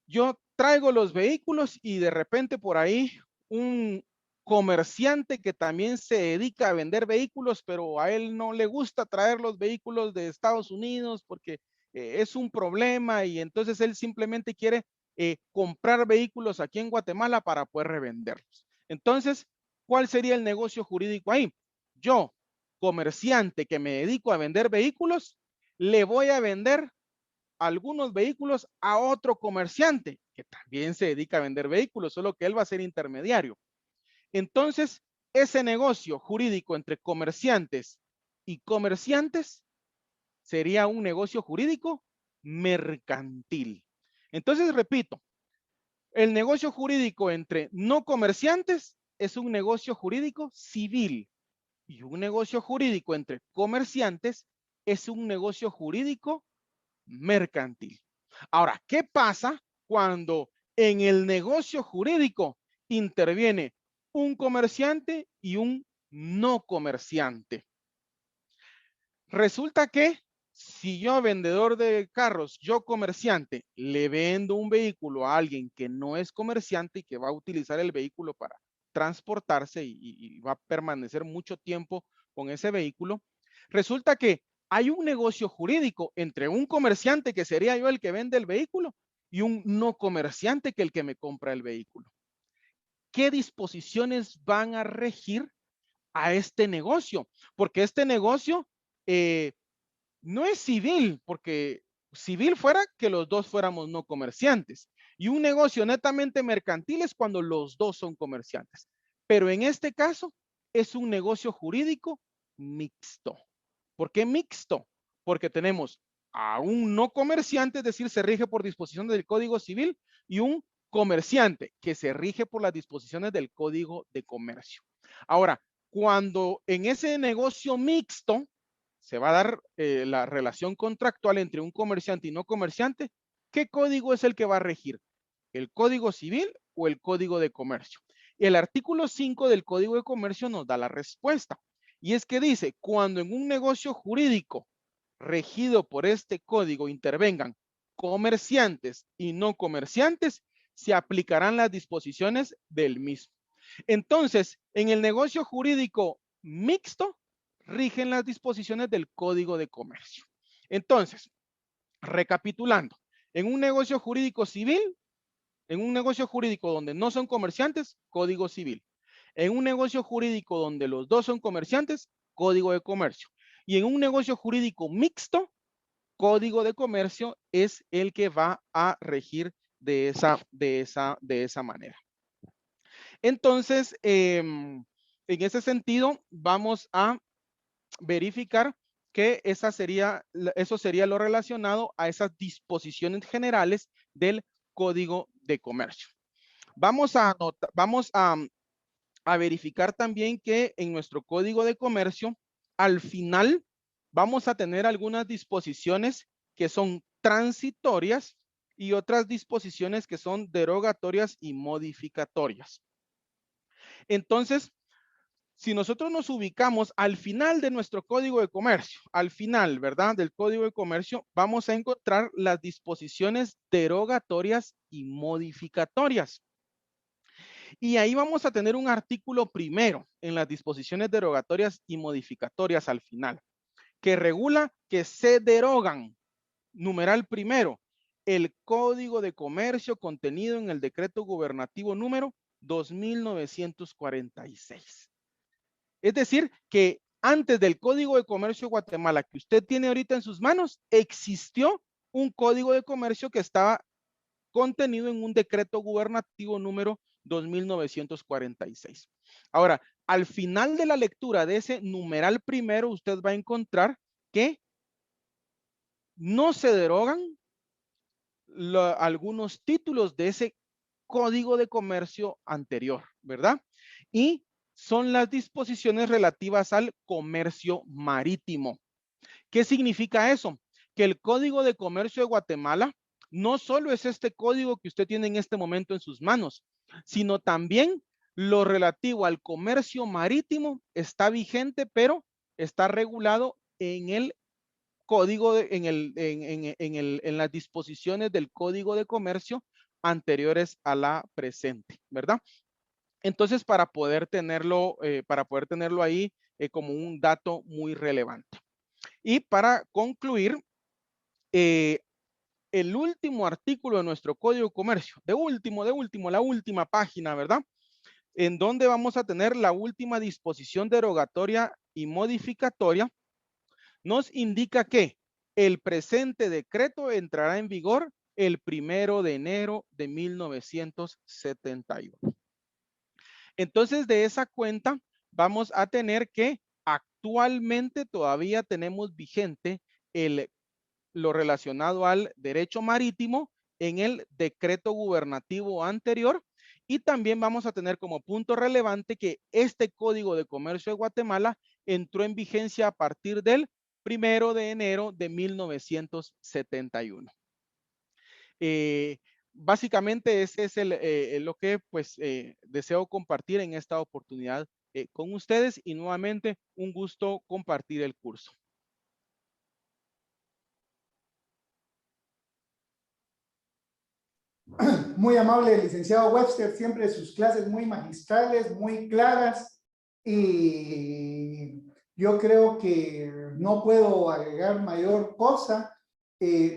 yo traigo los vehículos y de repente por ahí un comerciante que también se dedica a vender vehículos, pero a él no le gusta traer los vehículos de Estados Unidos porque es un problema y entonces él simplemente quiere comprar vehículos aquí en Guatemala para poder revenderlos. Entonces, ¿cuál sería el negocio jurídico ahí? Yo, comerciante que me dedico a vender vehículos, le voy a vender algunos vehículos a otro comerciante que también se dedica a vender vehículos, solo que él va a ser intermediario. Entonces, ese negocio jurídico entre comerciantes y comerciantes sería un negocio jurídico mercantil. Entonces, repito, el negocio jurídico entre no comerciantes es un negocio jurídico civil y un negocio jurídico entre comerciantes es un negocio jurídico mercantil. Ahora, ¿qué pasa cuando en el negocio jurídico interviene un comerciante y un no comerciante? Resulta que si yo, vendedor de carros, yo comerciante, le vendo un vehículo a alguien que no es comerciante y que va a utilizar el vehículo para transportarse y va a permanecer mucho tiempo con ese vehículo, resulta que hay un negocio jurídico entre un comerciante, que sería yo el que vende el vehículo, y un no comerciante, que el que me compra el vehículo. ¿Qué disposiciones van a regir a este negocio? Porque este negocio no es civil, porque civil fuera que los dos fuéramos no comerciantes. Y un negocio netamente mercantil es cuando los dos son comerciantes. Pero en este caso es un negocio jurídico mixto. ¿Por qué mixto? Porque tenemos a un no comerciante, es decir, se rige por disposiciones del Código Civil, y un comerciante que se rige por las disposiciones del Código de Comercio. Ahora, cuando en ese negocio mixto se va a dar la relación contractual entre un comerciante y no comerciante, ¿qué código es el que va a regir? ¿El Código Civil o el Código de Comercio? El artículo 5 del Código de Comercio nos da la respuesta. Y es que dice, cuando en un negocio jurídico regido por este código intervengan comerciantes y no comerciantes, se aplicarán las disposiciones del mismo. Entonces, en el negocio jurídico mixto, rigen las disposiciones del Código de Comercio. Entonces, recapitulando, en un negocio jurídico civil, en un negocio jurídico donde no son comerciantes, Código Civil. En un negocio jurídico donde los dos son comerciantes, Código de Comercio. Y en un negocio jurídico mixto, Código de Comercio es el que va a regir de esa manera. Entonces, en ese sentido, vamos a verificar que eso sería lo relacionado a esas disposiciones generales del Código de Comercio. Vamos a verificar también que en nuestro Código de Comercio, al final, vamos a tener algunas disposiciones que son transitorias y otras disposiciones que son derogatorias y modificatorias. Entonces, si nosotros nos ubicamos al final de nuestro Código de Comercio, al final, ¿verdad? Del Código de Comercio, vamos a encontrar las disposiciones derogatorias y modificatorias. Y ahí vamos a tener un artículo primero en las disposiciones derogatorias y modificatorias al final, que regula que se derogan, numeral primero, el Código de Comercio contenido en el Decreto Gubernativo número 2946. Es decir, que antes del Código de Comercio de Guatemala que usted tiene ahorita en sus manos, existió un Código de Comercio que estaba contenido en un Decreto Gubernativo número 2946. Ahora, al final de la lectura de ese numeral primero, usted va a encontrar que no se derogan algunos títulos de ese Código de Comercio anterior, ¿verdad? Y son las disposiciones relativas al comercio marítimo. ¿Qué significa eso? Que el Código de Comercio de Guatemala no solo es este código que usted tiene en este momento en sus manos, sino también lo relativo al comercio marítimo está vigente, pero está regulado en el código, en las disposiciones del Código de Comercio anteriores a la presente, ¿verdad? Entonces, para poder tenerlo ahí como un dato muy relevante. Y para concluir, el último artículo de nuestro Código de Comercio, la última página, ¿verdad? En donde vamos a tener la última disposición derogatoria y modificatoria, nos indica que el presente decreto entrará en vigor el 1 de enero de 1971. Entonces, de esa cuenta, vamos a tener que actualmente todavía tenemos vigente lo relacionado al derecho marítimo en el decreto gubernativo anterior, y también vamos a tener como punto relevante que este Código de Comercio de Guatemala entró en vigencia a partir del 1 de enero de 1971. Básicamente ese es lo que pues deseo compartir en esta oportunidad con ustedes, y nuevamente un gusto compartir el curso. Muy amable, licenciado Webster, siempre sus clases muy magistrales, muy claras, y yo creo que no puedo agregar mayor cosa,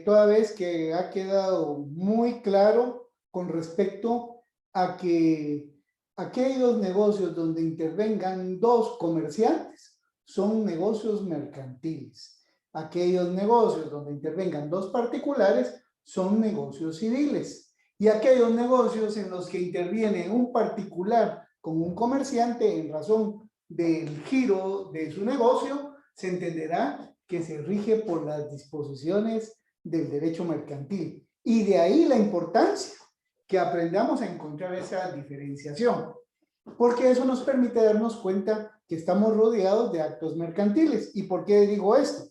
toda vez que ha quedado muy claro con respecto a que aquellos negocios donde intervengan dos comerciantes son negocios mercantiles. Aquellos negocios donde intervengan dos particulares son negocios civiles. Y aquellos negocios en los que interviene un particular con un comerciante en razón del giro de su negocio, se entenderá que se rige por las disposiciones del derecho mercantil. Y de ahí la importancia que aprendamos a encontrar esa diferenciación. porque eso nos permite darnos cuenta que estamos rodeados de actos mercantiles. ¿Y por qué digo esto?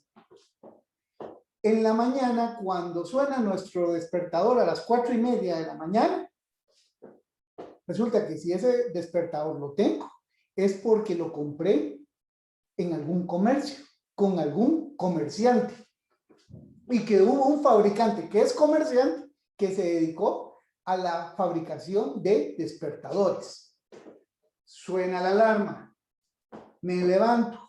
En la mañana, cuando suena nuestro despertador a las 4:30 de la mañana, resulta que si ese despertador lo tengo, es porque lo compré en algún comercio, con algún comerciante, y que hubo un fabricante que es comerciante que se dedicó a la fabricación de despertadores. Suena la alarma, me levanto,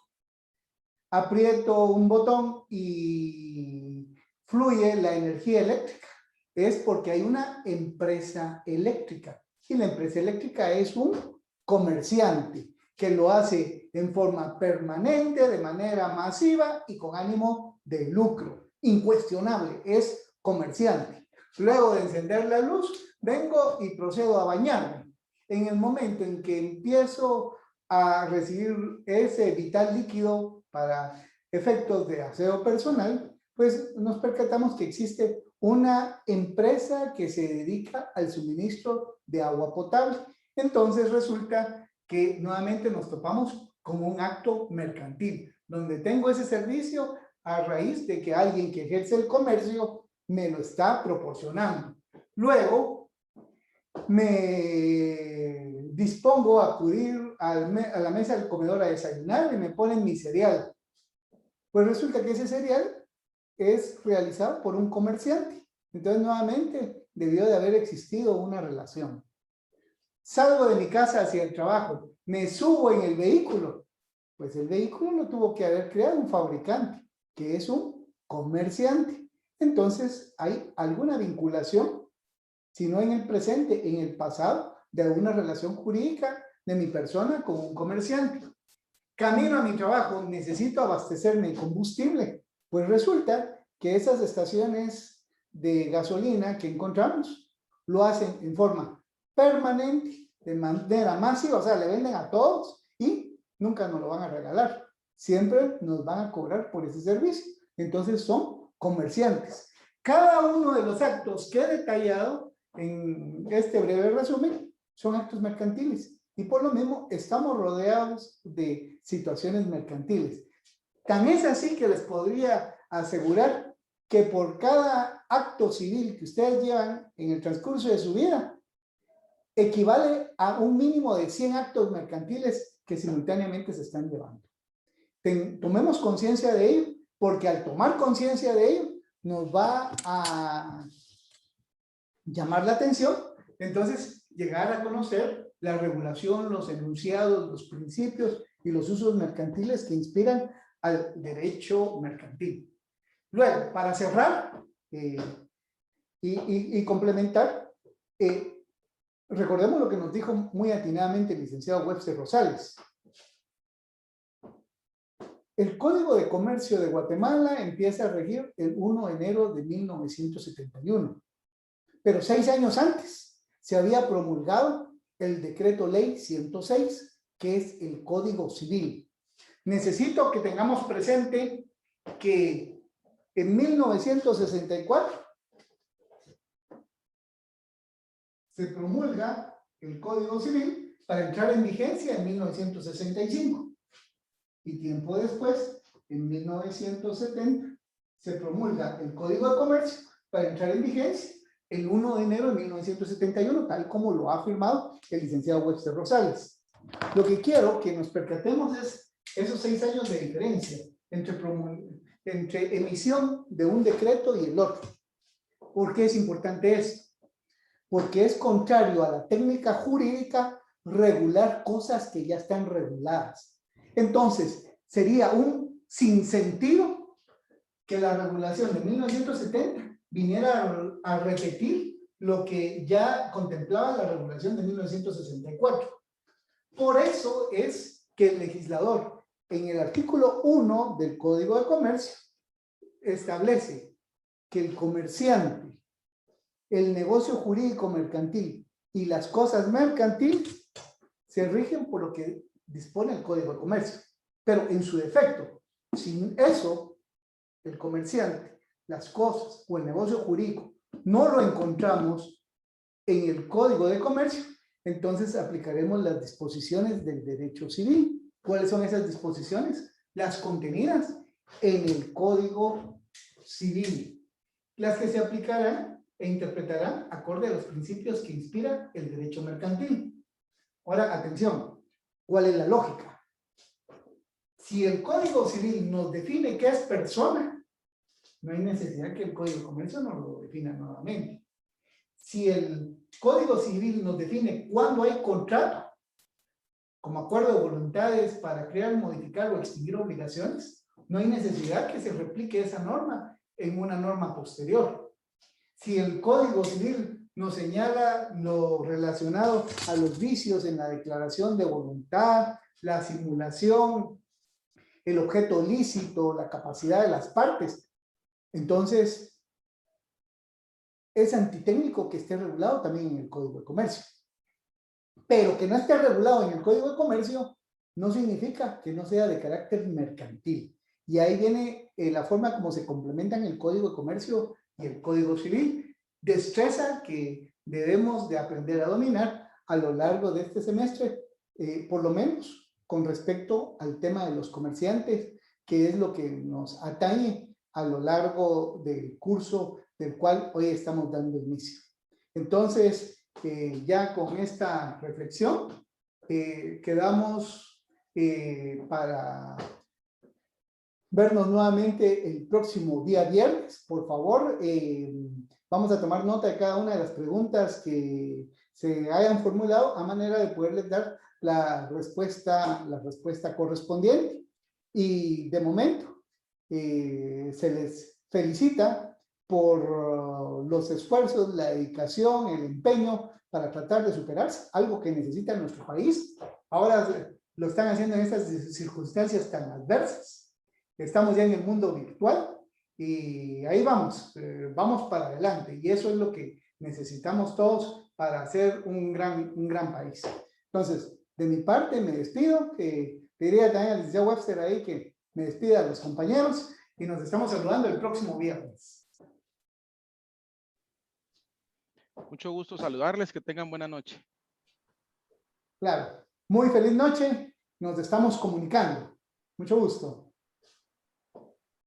aprieto un botón y fluye la energía eléctrica. Es porque hay una empresa eléctrica, y la empresa eléctrica es un comerciante que lo hace en forma permanente, de manera masiva y con ánimo de lucro. Incuestionable, es comerciante. Luego de encender la luz, vengo y procedo a bañarme. En el momento en que empiezo a recibir ese vital líquido para efectos de aseo personal, pues nos percatamos que existe una empresa que se dedica al suministro de agua potable. Entonces resulta que nuevamente nos topamos con un acto mercantil, donde tengo ese servicio a raíz de que alguien que ejerce el comercio me lo está proporcionando. Luego me dispongo a acudir a la mesa del comedor a desayunar y me ponen mi cereal. Pues resulta que ese cereal es realizado por un comerciante. Entonces, nuevamente, debió de haber existido una relación. Salgo de mi casa hacia el trabajo, me subo en el vehículo. Pues el vehículo lo tuvo que haber creado un fabricante, que es un comerciante. Entonces, hay alguna vinculación, si no en el presente, en el pasado, de alguna relación jurídica de mi persona con un comerciante. Camino a mi trabajo, necesito abastecerme de combustible. Pues resulta que esas estaciones de gasolina que encontramos lo hacen en forma permanente, de manera masiva, o sea, le venden a todos y nunca nos lo van a regalar. Siempre nos van a cobrar por ese servicio. Entonces son comerciantes. Cada uno de los actos que he detallado en este breve resumen son actos mercantiles. Y por lo mismo estamos rodeados de situaciones mercantiles. Tan es así que les podría asegurar que por cada acto civil que ustedes llevan en el transcurso de su vida, equivale a un mínimo de 100 actos mercantiles que simultáneamente se están llevando. Tomemos conciencia de ello, porque al tomar conciencia de ello, nos va a llamar la atención, entonces llegar a conocer la regulación, los enunciados, los principios y los usos mercantiles que inspiran al derecho mercantil. Luego, para cerrar y complementar, recordemos lo que nos dijo muy atinadamente el licenciado Webster Rosales. El Código de Comercio de Guatemala empieza a regir el 1 de enero de 1971. Pero 6 años antes se había promulgado el Decreto Ley 106, que es el Código Civil. Necesito que tengamos presente que en 1964 se promulga el Código Civil para entrar en vigencia en 1965. Y tiempo después, en 1970, se promulga el Código de Comercio para entrar en vigencia el 1 de enero de 1971, tal como lo ha afirmado el licenciado Webster Rosales. Lo que quiero que nos percatemos es esos 6 años de diferencia entre emisión de un decreto y el otro. ¿Por qué es importante esto? Porque es contrario a la técnica jurídica regular cosas que ya están reguladas. Entonces, sería un sinsentido que la regulación de 1970 viniera a repetir lo que ya contemplaba la regulación de 1964. Por eso es que el legislador, en el artículo 1 del Código de Comercio, establece que el comerciante, el negocio jurídico mercantil y las cosas mercantiles se rigen por lo que dispone el Código de Comercio. Pero en su defecto, sin eso, el comerciante, las cosas o el negocio jurídico no lo encontramos en el Código de Comercio, entonces aplicaremos las disposiciones del derecho civil. ¿Cuáles son esas disposiciones? Las contenidas en el Código Civil, las que se aplicarán e interpretarán acorde a los principios que inspiran el derecho mercantil. Ahora, atención, ¿cuál es la lógica? Si el Código Civil nos define qué es persona, no hay necesidad que el Código de Comercio nos lo defina nuevamente. Si el Código Civil nos define cuándo hay contrato, como acuerdo de voluntades para crear, modificar o extinguir obligaciones, no hay necesidad que se replique esa norma en una norma posterior. Si el Código Civil nos señala lo relacionado a los vicios en la declaración de voluntad, la simulación, el objeto lícito, la capacidad de las partes, entonces es antitécnico que esté regulado también en el Código de Comercio. Pero que no esté regulado en el Código de Comercio no significa que no sea de carácter mercantil. Y ahí viene la forma como se complementan el Código de Comercio y el Código Civil. Destreza que debemos de aprender a dominar a lo largo de este semestre, por lo menos con respecto al tema de los comerciantes, que es lo que nos atañe a lo largo del curso del cual hoy estamos dando inicio. Entonces, ya con esta reflexión, quedamos para vernos nuevamente el próximo día viernes. Por favor, vamos a tomar nota de cada una de las preguntas que se hayan formulado a manera de poderles dar la respuesta correspondiente. Y de momento, se les felicita por los esfuerzos, la dedicación, el empeño para tratar de superarse, algo que necesita nuestro país. Ahora lo están haciendo en estas circunstancias tan adversas. Estamos ya en el mundo virtual y ahí vamos, vamos para adelante. Y eso es lo que necesitamos todos para hacer un gran país. Entonces, de mi parte me despido. Diría también al licenciado Webster ahí que me despida a los compañeros y nos estamos saludando el próximo viernes. Mucho gusto saludarles, que tengan buena noche. Claro, muy feliz noche, nos estamos comunicando. Mucho gusto.